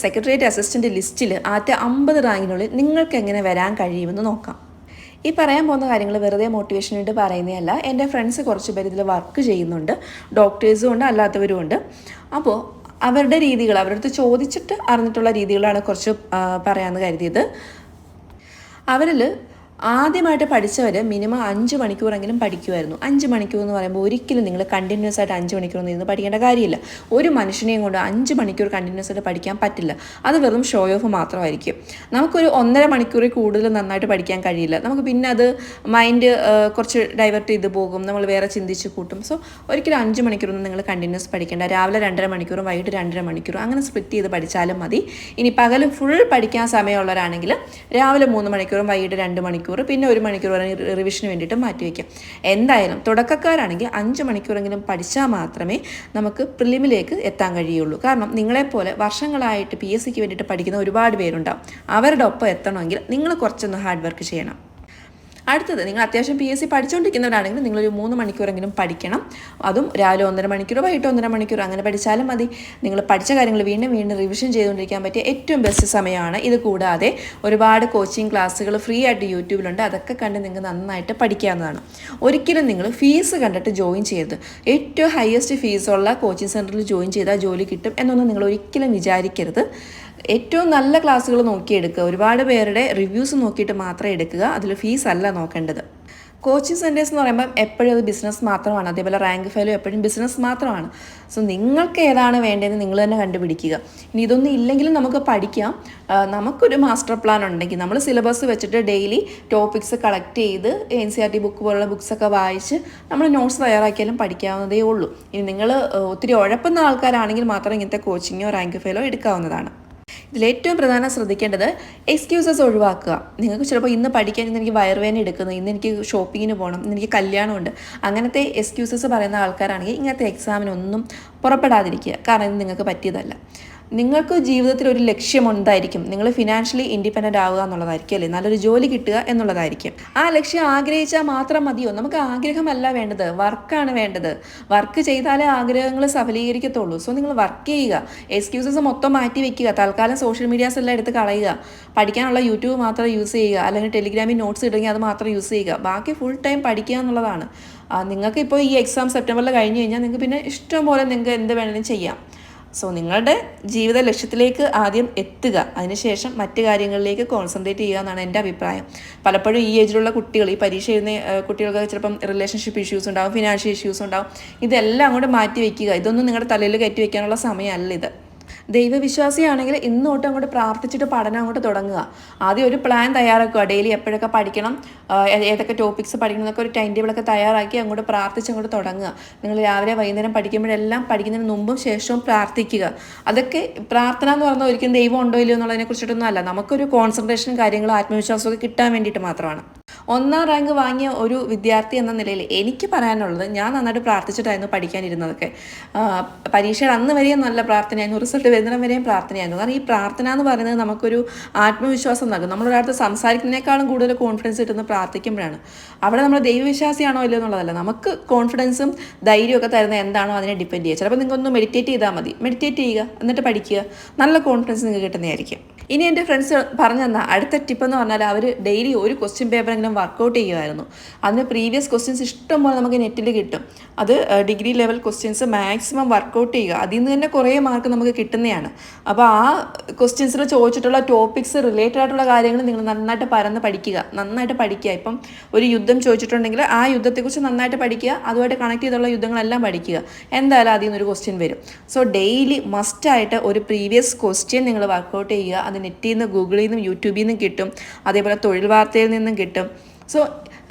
Secretariat assistant ലിസ്റ്റിൽ ആദ്യത്തെ 50 റാങ്കിനുള്ളിൽ നിങ്ങൾക്ക് എങ്ങനെ വരാൻ കഴിയുമെന്ന് നോക്കാം. ഈ പറയാൻ പോകുന്ന കാര്യങ്ങൾ വെറുതെ മോട്ടിവേഷൻ വേണ്ടി പറയുന്നതല്ല. എൻ്റെ ഫ്രണ്ട്സ് കുറച്ച് പേര് ഇതിൽ വർക്ക് ചെയ്യുന്നുണ്ട്, ഡോക്ടേഴ്സും ഉണ്ട്, അല്ലാത്തവരും ഉണ്ട്. അപ്പോൾ അവരുടെ രീതികൾ അവരുടെ അടുത്ത് ചോദിച്ചിട്ട് അറിഞ്ഞിട്ടുള്ള രീതികളാണ് കുറച്ച് പറയാമെന്ന് കരുതിയത്. അവരിൽ ആദ്യമായിട്ട് പഠിച്ചവർ മിനിമം 5 മണിക്കൂറെങ്കിലും പഠിക്കുമായിരുന്നു. 5 മണിക്കൂർ എന്ന് പറയുമ്പോൾ ഒരിക്കലും നിങ്ങൾ കണ്ടിന്യൂസ് ആയിട്ട് 5 മണിക്കൂറൊന്നും ഇരുന്ന് പഠിക്കേണ്ട കാര്യമില്ല. ഒരു മനുഷ്യനെയും കൊണ്ട് 5 മണിക്കൂർ കണ്ടിന്യൂസ് ആയിട്ട് പഠിക്കാൻ പറ്റില്ല. അത് വെറും ഷോ ഓഫ് മാത്രമായിരിക്കും. നമുക്കൊരു 1.5 മണിക്കൂറിൽ കൂടുതൽ നന്നായിട്ട് പഠിക്കാൻ കഴിയില്ല. നമുക്ക് പിന്നെ അത് മൈൻഡ് കുറച്ച് ഡൈവേർട്ട് ചെയ്ത് പോകും, നമ്മൾ വേറെ ചിന്തിച്ച് കൂട്ടും. സോ ഒരിക്കലും 5 മണിക്കൂറൊന്നും നിങ്ങൾ കണ്ടിന്യൂസ് പഠിക്കേണ്ട. രാവിലെ 2.5 മണിക്കൂറും വൈകിട്ട് 2.5 മണിക്കൂറും അങ്ങനെ സ്പ്ലിറ്റ് ചെയ്ത് പഠിച്ചാലും മതി. ഇനി പകൽ ഫുൾ പഠിക്കാൻ സമയമുള്ളവരാണെങ്കിൽ രാവിലെ 3 മണിക്കൂറും വൈകിട്ട് 2 മണിക്കൂർ, പിന്നെ 1 മണിക്കൂർ റിവിഷന് വേണ്ടിയിട്ട് മാറ്റി വയ്ക്കാം. എന്തായാലും തുടക്കക്കാരാണെങ്കിൽ 5 മണിക്കൂറെങ്കിലും പഠിച്ചാൽ മാത്രമേ നമുക്ക് പ്രിലിമിലേക്ക് എത്താൻ കഴിയുള്ളൂ. കാരണം നിങ്ങളെപ്പോലെ വർഷങ്ങളായിട്ട് PSCക്ക് വേണ്ടിയിട്ട് പഠിക്കുന്ന ഒരുപാട് പേരുണ്ടാവും. അവരുടെ ഒപ്പം എത്തണമെങ്കിൽ നിങ്ങൾ കുറച്ചൊന്ന് ഹാർഡ് വർക്ക് ചെയ്യണം. അടുത്തത്, നിങ്ങൾ അത്യാവശ്യം PSC പഠിച്ചുകൊണ്ടിരിക്കുന്നവരാണെങ്കിൽ നിങ്ങളൊരു 3 മണിക്കൂറെങ്കിലും പഠിക്കണം. അതും രാവിലെ 1.5 മണിക്കൂർ വൈകിട്ട് 1.5 മണിക്കൂർ അങ്ങനെ പഠിച്ചാലും മതി. നിങ്ങൾ പഠിച്ച കാര്യങ്ങൾ വീണ്ടും റിവിഷൻ ചെയ്തുകൊണ്ടിരിക്കാൻ പറ്റിയ ഏറ്റവും ബെസ്റ്റ് സമയമാണ്. ഇത് കൂടാതെ ഒരുപാട് കോച്ചിങ് ക്ലാസ്സുകൾ ഫ്രീ ആയിട്ട് യൂട്യൂബിലുണ്ട്. അതൊക്കെ കണ്ട് നിങ്ങൾക്ക് നന്നായിട്ട് പഠിക്കാവുന്നതാണ്. ഒരിക്കലും നിങ്ങൾ ഫീസ് കണ്ടിട്ട് ജോയിൻ ചെയ്യരുത്. ഏറ്റവും ഹയസ്റ്റ് ഫീസുള്ള കോച്ചിങ് സെൻറ്ററിൽ ജോയിൻ ചെയ്താൽ ജോലി കിട്ടും എന്നൊന്നും നിങ്ങൾ ഒരിക്കലും വിചാരിക്കരുത്. ഏറ്റവും നല്ല ക്ലാസ്സുകൾ നോക്കിയെടുക്കുക. ഒരുപാട് പേരുടെ റിവ്യൂസ് നോക്കിയിട്ട് മാത്രമേ എടുക്കുക. അതിൽ ഫീസ് അല്ല നോക്കേണ്ടത്. കോച്ചിങ് സെൻറ്റേഴ്സ് എന്ന് പറയുമ്പം എപ്പോഴും അത് ബിസിനസ് മാത്രമാണ്. അതേപോലെ റാങ്ക് ഫയലും എപ്പോഴും ബിസിനസ് മാത്രമാണ്. സോ നിങ്ങൾക്ക് ഏതാണ് വേണ്ടതെന്ന് നിങ്ങൾ തന്നെ കണ്ടുപിടിക്കുക. ഇനി ഇതൊന്നും ഇല്ലെങ്കിലും നമുക്ക് പഠിക്കാം. നമുക്കൊരു മാസ്റ്റർ പ്ലാൻ ഉണ്ടെങ്കിൽ നമ്മൾ സിലബസ് വെച്ചിട്ട് ഡെയിലി ടോപ്പിക്സ് കളക്ട് ചെയ്ത് NCERT ബുക്ക് പോലുള്ള ബുക്സൊക്കെ വായിച്ച് നമ്മൾ നോട്ട്സ് തയ്യാറാക്കിയാലും പഠിക്കാവുന്നതേ ഉള്ളൂ. ഇനി നിങ്ങൾ ഒത്തിരി ഉഴപ്പുന്ന ആൾക്കാരാണെങ്കിൽ മാത്രം ഇങ്ങനത്തെ കോച്ചിങ്ങോ റാങ്ക് ഫയലോ എടുക്കാവുന്നതാണ്. ഇതിലേറ്റവും പ്രധാനം ശ്രദ്ധിക്കേണ്ടത് എക്സ്ക്യൂസസ് ഒഴിവാക്കുക. നിങ്ങൾക്ക് ചിലപ്പോൾ ഇന്ന് പഠിക്കാൻ, ഇന്ന് എനിക്ക് വയറുവേദന എടുക്കുന്നു, ഇന്ന് എനിക്ക് ഷോപ്പിങ്ങിന് പോകണം, ഇന്ന് എനിക്ക് കല്യാണമുണ്ട്, അങ്ങനത്തെ എക്സ്ക്യൂസസ് പറയുന്ന ആൾക്കാരാണെങ്കിൽ ഇങ്ങനത്തെ എക്സാമിനൊന്നും പുറപ്പെടാതിരിക്കുക. കാരണം ഇത് നിങ്ങൾക്ക് പറ്റിയതല്ല. നിങ്ങൾക്ക് ജീവിതത്തിൽ ഒരു ലക്ഷ്യം ഉണ്ടായിരിക്കും. നിങ്ങൾ ഫിനാൻഷ്യലി ഇൻഡിപെൻഡൻ്റ് ആവുക എന്നുള്ളതായിരിക്കും, അല്ലേ? നല്ലൊരു ജോലി കിട്ടുക എന്നുള്ളതായിരിക്കും. ആ ലക്ഷ്യം ആഗ്രഹിച്ചാൽ മാത്രം മതിയോ? നമുക്ക് ആഗ്രഹമല്ല വേണ്ടത്, വർക്കാണ് വേണ്ടത്. വർക്ക് ചെയ്താലേ ആഗ്രഹങ്ങൾ സഫലീകരിക്കത്തുള്ളൂ. സോ നിങ്ങൾ വർക്ക് ചെയ്യുക. എക്സ്ക്യൂസസ് മൊത്തം മാറ്റി വെക്കുക. തൽക്കാലം സോഷ്യൽ മീഡിയാസ് എല്ലാം എടുത്ത് കളയുക. പഠിക്കാനുള്ള യൂട്യൂബ് മാത്രം യൂസ് ചെയ്യുക, അല്ലെങ്കിൽ ടെലിഗ്രാമിൽ നോട്ട്സ് ഇടുമെങ്കിൽ അത് മാത്രം യൂസ് ചെയ്യുക. ബാക്കി ഫുൾ ടൈം പഠിക്കുക എന്നുള്ളതാണ്. നിങ്ങൾക്ക് ഇപ്പോൾ ഈ എക്സാം സെപ്റ്റംബറിൽ കഴിഞ്ഞ് കഴിഞ്ഞാൽ നിങ്ങൾക്ക് പിന്നെ ഇഷ്ടം പോലെ നിങ്ങൾക്ക് എന്ത് വേണമെങ്കിലും ചെയ്യാം. സോ നിങ്ങളുടെ ജീവിത ലക്ഷ്യത്തിലേക്ക് ആദ്യം എത്തുക, അതിനുശേഷം മറ്റു കാര്യങ്ങളിലേക്ക് കോൺസെൻട്രേറ്റ് ചെയ്യുക എന്നാണ് എൻ്റെ അഭിപ്രായം. പലപ്പോഴും ഈ ഏജിലുള്ള കുട്ടികൾ, ഈ പരീക്ഷ എഴുതുന്ന കുട്ടികൾക്ക് ചിലപ്പം റിലേഷൻഷിപ്പ് ഇഷ്യൂസ് ഉണ്ടാവും, ഫിനാൻഷ്യൽ ഇഷ്യൂസ് ഉണ്ടാവും. ഇതെല്ലാം അങ്ങോട്ട് മാറ്റി വയ്ക്കുക. ഇതൊന്നും നിങ്ങളുടെ തലയിൽ കയറ്റി വയ്ക്കാനുള്ള സമയമല്ല ഇത്. ദൈവവിശ്വാസിയാണെങ്കിൽ ഇന്ന് തൊട്ട് അങ്ങോട്ട് പ്രാർത്ഥിച്ചിട്ട് പഠനം അങ്ങോട്ട് തുടങ്ങുക. ആദ്യം ഒരു പ്ലാൻ തയ്യാറാക്കുക. ഡെയിലി എപ്പോഴൊക്കെ പഠിക്കണം, ഏതൊക്കെ ടോപ്പിക്സ് പഠിക്കണം എന്നൊക്കെ ഒരു ടൈം ടേബിളൊക്കെ തയ്യാറാക്കി അങ്ങോട്ട് പ്രാർത്ഥിച്ച് അങ്ങോട്ട് തുടങ്ങുക. നിങ്ങൾ രാവിലെ വൈകുന്നേരം പഠിക്കുമ്പോഴെല്ലാം പഠിക്കുന്നതിന് മുമ്പും ശേഷവും പ്രാർത്ഥിക്കുക. അതൊക്കെ പ്രാർത്ഥന എന്ന് പറഞ്ഞാൽ ഒരിക്കലും ദൈവം ഉണ്ടോ ഇല്ലയോ എന്നുള്ളതിനെ കുറിച്ചിട്ടൊന്നും അല്ല. നമുക്കൊരു കോൺസെൻട്രേഷനും കാര്യങ്ങളും ആത്മവിശ്വാസമൊക്കെ കിട്ടാൻ വേണ്ടിയിട്ട് മാത്രമാണ്. 1ാം റാങ്ക് വാങ്ങിയ ഒരു വിദ്യാർത്ഥി എന്ന നിലയിൽ എനിക്ക് പറയാനുള്ളത്, ഞാൻ നന്നായിട്ട് പ്രാർത്ഥിച്ചിട്ടായിരുന്നു പഠിക്കാനിരുന്നതൊക്കെ. പരീക്ഷയുടെ അന്ന് വരെയും നല്ല പ്രാർത്ഥനയായിരുന്നു, റിസൾട്ട് വരുന്നിടം വരെയും പ്രാർത്ഥനയായിരുന്നു. കാരണം ഈ പ്രാർത്ഥന എന്ന് പറയുന്നത് നമുക്കൊരു ആത്മവിശ്വാസം നൽകും. നമ്മളൊരാൾക്ക് സംസാരിക്കുന്നതിനേക്കാളും കൂടുതൽ കോൺഫിഡൻസ് കിട്ടുന്നത് പ്രാർത്ഥിക്കുമ്പോഴാണ്. അവിടെ നമ്മൾ ദൈവവിശ്വാസിയാണോ ഇല്ലയോ എന്നുള്ളതല്ല, നമുക്ക് കോൺഫിഡൻസും ധൈര്യമൊക്കെ തരുന്ന എന്താണോ അതിനെ ഡിപ്പെൻഡ് ചെയ്യുക. ചിലപ്പോൾ നിങ്ങൾക്കൊന്ന് മെഡിറ്റേറ്റ് ചെയ്താൽ മതി. മെഡിറ്റേറ്റ് ചെയ്യുക, എന്നിട്ട് പഠിക്കുക. നല്ല കോൺഫിഡൻസ് നിങ്ങൾക്ക് കിട്ടുന്നതായിരിക്കും. ഇനി എൻ്റെ ഫ്രണ്ട്സ് പറഞ്ഞു തന്ന അടുത്ത ടിപ്പ് എന്ന് പറഞ്ഞാൽ അവർ ഡെയിലി ഒരു ക്വസ്റ്റ്യൻ പേപ്പറെങ്കിലും വർക്കൗട്ട് ചെയ്യുമായിരുന്നു. അതിന് പ്രീവിയസ് ക്വസ്റ്റ്യൻസ് ഇഷ്ടം പോലെ നമുക്ക് നെറ്റിൽ കിട്ടും. അത് degree level questions maximum work out ചെയ്യുക. അതിൽ നിന്ന് തന്നെ കുറേ മാർക്ക് നമുക്ക് കിട്ടുന്നതാണ്. അപ്പോൾ ആ ക്വസ്റ്റ്യൻസിൽ ചോദിച്ചിട്ടുള്ള ടോപ്പിക്സ് റിലേറ്റഡ് ആയിട്ടുള്ള കാര്യങ്ങൾ നിങ്ങൾ നന്നായിട്ട് പരന്ന് പഠിക്കുക, നന്നായിട്ട് പഠിക്കുക. ഇപ്പം ഒരു യുദ്ധം ചോദിച്ചിട്ടുണ്ടെങ്കിൽ ആ യുദ്ധത്തെക്കുറിച്ച് നന്നായിട്ട് പഠിക്കുക, അതുമായിട്ട് കണക്ട് ചെയ്തുള്ള യുദ്ധങ്ങളെല്ലാം പഠിക്കുക. എന്തായാലും അതിൽ നിന്നൊരു ക്വസ്റ്റ്യൻ വരും. സോ ഡെയിലി മസ്റ്റായിട്ട് ഒരു പ്രീവിയസ് ക്വസ്റ്റ്യൻ നിങ്ങൾ വർക്കൗട്ട് ചെയ്യുക. അത് നെറ്റിൽ നിന്ന്, ഗൂഗിളിൽ നിന്നും യൂട്യൂബിൽ നിന്നും കിട്ടും, അതേപോലെ തൊഴിൽ വാർത്തയിൽ നിന്നും കിട്ടും. സോ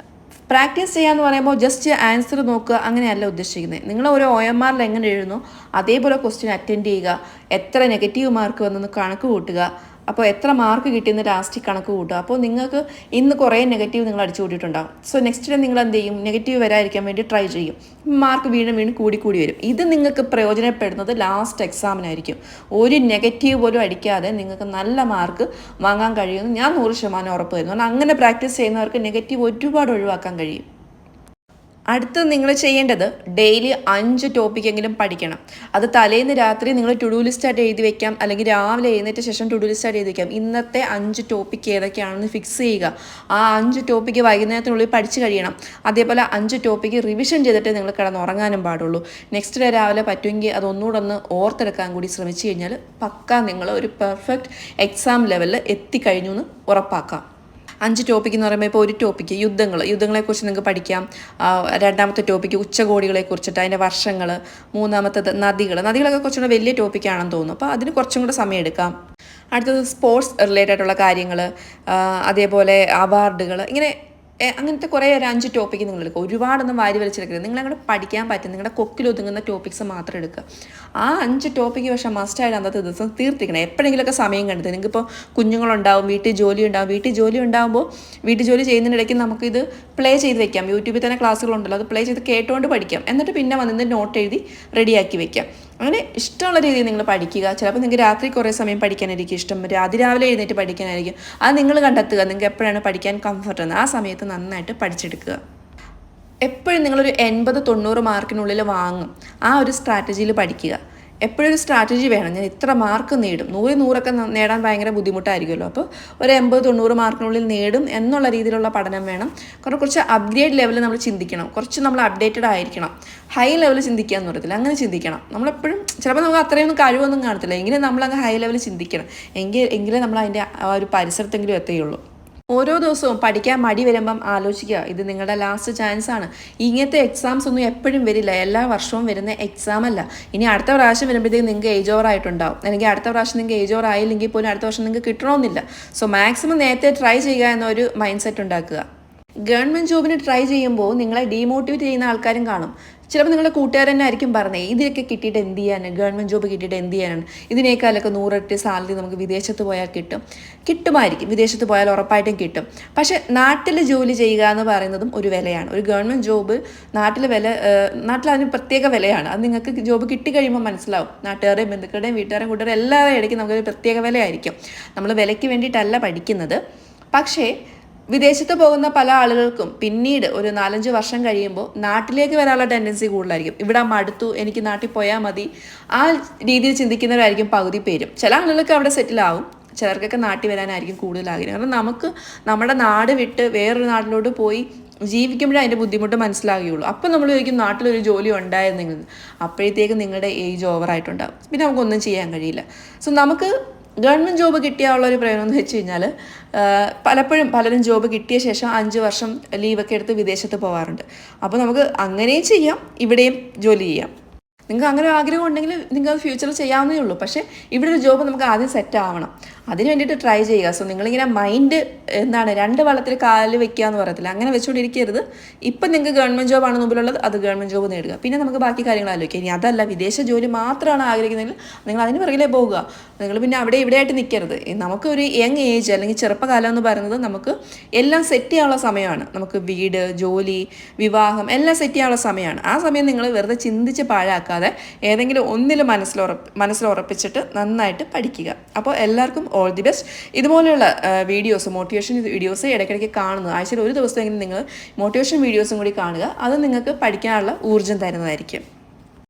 പ്രാക്ടീസ് ചെയ്യാന്ന് പറയുമ്പോൾ ജസ്റ്റ് ആൻസർ നോക്കുക അങ്ങനെയല്ല ഉദ്ദേശിക്കുന്നത്. നിങ്ങൾ ഒരു OMRൽ എങ്ങനെ എഴുതുന്നു അതേപോലെ ക്വസ്റ്റ്യൻ അറ്റൻഡ് ചെയ്യുക. എത്ര നെഗറ്റീവ് മാർക്ക് വന്നെന്ന് കണക്ക് കൂട്ടുക. അപ്പോൾ എത്ര മാർക്ക് കിട്ടിയെന്ന് ലാസ്റ്റ് കണക്ക് കൂട്ടുക. അപ്പോൾ നിങ്ങൾക്ക് ഇന്ന് കുറേ നെഗറ്റീവ് നിങ്ങൾ അടിച്ചു കൂട്ടിയിട്ടുണ്ടാകും. സോ നെക്സ്റ്റ് ഡേ നിങ്ങൾ എന്ത് ചെയ്യും? നെഗറ്റീവ് വരാതിരിക്കാൻ വേണ്ടി ട്രൈ ചെയ്യും. മാർക്ക് വീണ്ടും കൂടി വരും. ഇത് നിങ്ങൾക്ക് പ്രയോജനപ്പെടുന്നത് ലാസ്റ്റ് എക്സാമിനായിരിക്കും. ഒരു നെഗറ്റീവ് പോലും അടിക്കാതെ നിങ്ങൾക്ക് നല്ല മാർക്ക് വാങ്ങാൻ കഴിയുമെന്ന് ഞാൻ 100% ഉറപ്പ് തരുന്നു. കാരണം അങ്ങനെ പ്രാക്ടീസ് ചെയ്യുന്നവർക്ക് നെഗറ്റീവ് ഒരുപാട് ഒഴിവാക്കാൻ കഴിയും. അടുത്തത് നിങ്ങൾ ചെയ്യേണ്ടത് ഡെയിലി 5 ടോപ്പിക്കെങ്കിലും പഠിക്കണം. അത് തലേന്ന് രാത്രി നിങ്ങൾ ടു ഡു ലിസ്റ്റായിട്ട് എഴുതി വെക്കാം, അല്ലെങ്കിൽ രാവിലെ എഴുന്നേറ്റ ശേഷം ടു ഡു ലിസ്റ്റായിട്ട് എഴുതി വെക്കാം. ഇന്നത്തെ 5 ടോപ്പിക്ക് ഏതൊക്കെയാണെന്ന് ഫിക്സ് ചെയ്യുക. ആ 5 ടോപ്പിക്ക് വൈകുന്നേരത്തിനുള്ളിൽ പഠിച്ചു കഴിയണം. അതേപോലെ 5 ടോപ്പിക്ക് റിവിഷൻ ചെയ്തിട്ട് നിങ്ങൾ കിടന്നുറങ്ങാനും പാടുള്ളൂ. നെക്സ്റ്റ് ഡേ രാവിലെ പറ്റുമെങ്കിൽ അതൊന്നുകൂടെ ഒന്ന് ഓർത്തെടുക്കാൻ കൂടി ശ്രമിച്ചു കഴിഞ്ഞാൽ പക്ക നിങ്ങൾ ഒരു പെർഫെക്റ്റ് എക്സാം ലെവലിൽ എത്തിക്കഴിഞ്ഞു എന്ന് ഉറപ്പാക്കാം. 5 ടോപ്പിക്ക് എന്ന് പറയുമ്പോൾ ഇപ്പോൾ ഒരു ടോപ്പിക്ക് യുദ്ധങ്ങളെക്കുറിച്ച് നിങ്ങൾക്ക് പഠിക്കാം. രണ്ടാമത്തെ ടോപ്പിക്ക് ഉച്ചകോടികളെക്കുറിച്ചിട്ട് അതിൻ്റെ വർഷങ്ങൾ. മൂന്നാമത്തത് നദികളൊക്കെ കുറച്ചുകൂടെ വലിയ ടോപ്പിക്കാണെന്ന് തോന്നുന്നു. അപ്പോൾ അതിന് കുറച്ചും കൂടെ സമയം എടുക്കാം. അടുത്തത് സ്പോർട്സ് റിലേറ്റഡുള്ള കാര്യങ്ങൾ, അതേപോലെ അവാർഡുകൾ, ഇങ്ങനെ അങ്ങനത്തെ കുറേ ഒരു 5 ടോപ്പിക്ക് നിങ്ങൾ എടുക്കുക. ഒരുപാടൊന്നും വാരി വലിച്ചെടുക്കരുത്. നിങ്ങളങ്ങോട്ട് പഠിക്കാൻ പറ്റും, നിങ്ങളുടെ കൊക്കിലൊതുങ്ങുന്ന ടോപ്പിക്സ് മാത്രം എടുക്കുക. ആ 5 ടോപ്പിക്ക് പക്ഷേ മസ്റ്റായിട്ട് അന്നത്തെ ദിവസം തീർത്തിക്കണം. എപ്പോഴെങ്കിലുമൊക്കെ സമയം കണ്ടെത്തുക. നിങ്ങൾക്കിപ്പോൾ കുഞ്ഞുങ്ങളുണ്ടാവും, വീട്ടിൽ ജോലി ഉണ്ടാകുമ്പോൾ വീട്ടിൽ ജോലി ചെയ്യുന്നതിനിടയ്ക്ക് നമുക്കിത് പ്ലേ ചെയ്ത് വെക്കാം. യൂട്യൂബിൽ തന്നെ ക്ലാസ്സുകളുണ്ടല്ലോ, അത് പ്ലേ ചെയ്ത് കേട്ടുകൊണ്ട് പഠിക്കാം. എന്നിട്ട് പിന്നെ വന്നിട്ട് നോട്ട് എഴുതി റെഡിയാക്കി വെക്കാം. അങ്ങനെ ഇഷ്ടമുള്ള രീതിയിൽ നിങ്ങൾ പഠിക്കുക. ചിലപ്പോൾ നിങ്ങൾക്ക് രാത്രി കുറേ സമയം പഠിക്കാനായിരിക്കും ഇഷ്ടം, രാവിലെ എഴുന്നേറ്റ് പഠിക്കാനായിരിക്കും. അത് നിങ്ങൾ കണ്ടെത്തുക, നിങ്ങൾക്ക് എപ്പോഴാണ് പഠിക്കാൻ കംഫർട്ട് എന്ന്. ആ സമയത്ത് നന്നായിട്ട് പഠിച്ചെടുക്കുക. എപ്പോഴും നിങ്ങളൊരു 80-90 മാർക്കിനുള്ളിൽ വാങ്ങും. ആ ഒരു സ്ട്രാറ്റജിയിൽ പഠിക്കുക. എപ്പോഴും ഒരു സ്ട്രാറ്റജി വേണം. ഞാൻ ഇത്ര മാർക്ക് നേടും. 100-100ഒക്കെ നേടാൻ ഭയങ്കര ബുദ്ധിമുട്ടായിരിക്കുമല്ലോ. അപ്പോൾ ഒരു 80-90 മാർക്കിനുള്ളിൽ നേടും എന്നുള്ള രീതിയിലുള്ള പഠനം വേണം. കുറച്ച് അപ്ഗ്രേഡ് ലെവലിൽ നമ്മൾ ചിന്തിക്കണം. കുറച്ച് നമ്മൾ അപ്ഡേറ്റഡ് ആയിരിക്കണം. ഹൈ ലെവലിൽ ചിന്തിക്കുക എന്ന് പറയത്തില്ല, അങ്ങനെ ചിന്തിക്കണം. നമ്മളെപ്പോഴും ചിലപ്പോൾ നമുക്ക് അത്രയൊന്നും കഴിവൊന്നും കാണത്തില്ല, എങ്കിലും നമ്മളങ്ങ് ഹൈ ലെവലിൽ ചിന്തിക്കണം. എങ്കിലേ നമ്മൾ അതിൻ്റെ ആ ഒരു പരിസരത്തെങ്കിലും എത്തുകയുള്ളൂ. ഓരോ ദിവസവും പഠിക്കാൻ മടി വരുമ്പം ആലോചിക്കുക, ഇത് നിങ്ങളുടെ ലാസ്റ്റ് ചാൻസ് ആണ്. ഇങ്ങനത്തെ എക്സാംസ് ഒന്നും എപ്പോഴും വരില്ല, എല്ലാ വർഷവും വരുന്ന എക്സാം അല്ല. ഇനി അടുത്ത പ്രാവശ്യം വരുമ്പോഴത്തേക്കും നിങ്ങൾക്ക് ഏജ് ഓവർ ആയിട്ടുണ്ടാവും, അല്ലെങ്കിൽ അടുത്ത പ്രാവശ്യം നിങ്ങൾക്ക് ഏജ് ഓവർ ആയില്ലെങ്കിൽ പോലും അടുത്ത വർഷം നിങ്ങൾക്ക് കിട്ടണമെന്നില്ല. സോ മാക്സിമം നേരത്തെ ട്രൈ ചെയ്യുക എന്നൊരു മൈൻഡ് സെറ്റ് ഉണ്ടാക്കുക. ഗവൺമെൻറ് ജോബിന് ട്രൈ ചെയ്യുമ്പോൾ നിങ്ങളെ ഡീമോട്ടിവേറ്റ് ചെയ്യുന്ന ആൾക്കാരും കാണും. ചിലപ്പോൾ നിങ്ങളുടെ കൂട്ടുകാർ തന്നെ ആയിരിക്കും പറഞ്ഞത്, ഇതിലൊക്കെ കിട്ടിയിട്ട് എന്ത് ചെയ്യാനാണ്, ഗവൺമെൻറ് ജോബ് കിട്ടിയിട്ട് എന്ത് ചെയ്യാനാണ്, ഇതിനേക്കാളൊക്കെ 100 ഇരട്ടി സാലറി നമുക്ക് വിദേശത്ത് പോയാൽ കിട്ടുമായിരിക്കും. വിദേശത്ത് പോയാൽ ഉറപ്പായിട്ടും കിട്ടും. പക്ഷേ നാട്ടിൽ ജോലി ചെയ്യുക എന്ന് പറയുന്നതും ഒരു വിലയാണ്. ഒരു ഗവൺമെൻറ് ജോബ് നാട്ടിൽ അതിന് പ്രത്യേക വിലയാണ്. അത് നിങ്ങൾക്ക് ജോബ് കിട്ടിക്കഴിയുമ്പോൾ മനസ്സിലാവും. നാട്ടുകാരുടെയും ബന്ധുക്കളുടെയും വീട്ടുകാരുടെയും കൂട്ടുകാരും എല്ലാവരുടെയും ഇടയ്ക്ക് നമുക്കൊരു പ്രത്യേക വിലയായിരിക്കും. നമ്മൾ വിലയ്ക്ക് വേണ്ടിയിട്ടല്ല പഠിക്കുന്നത്. പക്ഷേ വിദേശത്ത് പോകുന്ന പല ആളുകൾക്കും പിന്നീട് ഒരു 4-5 വർഷം കഴിയുമ്പോൾ നാട്ടിലേക്ക് വരാനുള്ള ടെൻഡൻസി കൂടുതലായിരിക്കും. ഇവിടെ മടുത്തു, എനിക്ക് നാട്ടിൽ പോയാൽ മതി, ആ രീതിയിൽ ചിന്തിക്കുന്നവരായിരിക്കും പകുതി പേരും. ചില ആളുകൾക്ക് അവിടെ സെറ്റിൽ ആവും, ചിലർക്കൊക്കെ നാട്ടിൽ വരാനായിരിക്കും കൂടുതൽ ആഗ്രഹം. കാരണം നമുക്ക് നമ്മുടെ നാട് വിട്ട് വേറൊരു നാട്ടിലോട്ട് പോയി ജീവിക്കുമ്പോഴേ അതിൻ്റെ ബുദ്ധിമുട്ട് മനസ്സിലാകുകയുള്ളൂ. അപ്പം നമ്മൾ ചോദിക്കും നാട്ടിലൊരു ജോലി ഉണ്ടായിരുന്നെങ്കിൽ. അപ്പോഴത്തേക്കും നിങ്ങളുടെ ഏജ് ഓവറായിട്ടുണ്ടാകും, പിന്നെ നമുക്കൊന്നും ചെയ്യാൻ കഴിയില്ല. സോ നമുക്ക് ഗവൺമെൻറ് ജോബ് കിട്ടിയാലുള്ളൊരു പ്രയോജനം എന്ന് വെച്ച് കഴിഞ്ഞാൽ, പലരും ജോബ് കിട്ടിയ ശേഷം 5 വർഷം ലീവൊക്കെ എടുത്ത് വിദേശത്ത് പോകാറുണ്ട്. അപ്പോൾ നമുക്ക് അങ്ങനെയും ചെയ്യാം, ഇവിടെയും ജോലി ചെയ്യാം. നിങ്ങൾക്ക് അങ്ങനെ ആഗ്രഹം ഉണ്ടെങ്കിൽ നിങ്ങൾക്ക് അത് ഫ്യൂച്ചറിൽ ചെയ്യാവുന്നേ ഉള്ളൂ. പക്ഷേ ഇവിടെ ഒരു ജോബ് നമുക്ക് ആദ്യം സെറ്റ് ആവണം, അതിന് വേണ്ടിയിട്ട് ട്രൈ ചെയ്യുക. സോ നിങ്ങളിങ്ങനെ മൈൻഡ് 2 വള്ളത്തിൽ കാലിൽ വെക്കുക എന്ന് പറയത്തില്ല, അങ്ങനെ വെച്ചുകൊണ്ടിരിക്കരുത്. ഇപ്പം നിങ്ങൾക്ക് ഗവൺമെൻറ് ജോബാണ് മുമ്പിലുള്ളത്, അത് ഗവൺമെൻറ് ജോബ് നേടുക. പിന്നെ നമുക്ക് ബാക്കി കാര്യങ്ങൾ ആലോചിക്കുക. ഇനി അതല്ല, വിദേശ ജോലി മാത്രമാണ് ആഗ്രഹിക്കുന്നതെങ്കിൽ നിങ്ങൾ അതിന് പിറകിലേ പോകുക. നിങ്ങൾ പിന്നെ അവിടെ ഇവിടെയായിട്ട് നിൽക്കരുത്. നമുക്കൊരു യങ് ഏജ് അല്ലെങ്കിൽ ചെറുപ്പകാലം എന്ന് പറയുന്നത് നമുക്ക് എല്ലാം സെറ്റ് ചെയ്യാനുള്ള സമയമാണ്. നമുക്ക് വീട്, ജോലി, വിവാഹം എല്ലാം സെറ്റ് ചെയ്യാനുള്ള സമയമാണ്. ആ സമയം നിങ്ങൾ വെറുതെ ചിന്തിച്ച് പാഴാക്കാതെ ഏതെങ്കിലും ഒന്നിൽ മനസ്സിലുറപ്പിച്ചിട്ട് നന്നായിട്ട് പഠിക്കുക. അപ്പോൾ എല്ലാവർക്കും ഓൾ ദി ബെസ്റ്റ്. ഇതുപോലെയുള്ള വീഡിയോസ്, മോട്ടിവേഷൻ വീഡിയോസ് ഇടയ്ക്കിടയ്ക്ക് കാണുന്നത്, ആഴ്ചയിൽ ഒരു ദിവസമെങ്കിലും നിങ്ങൾ മോട്ടിവേഷൻ വീഡിയോസും കൂടി കാണുക. അത് നിങ്ങൾക്ക് പഠിക്കാനുള്ള ഊർജ്ജം തരുന്നതായിരിക്കും.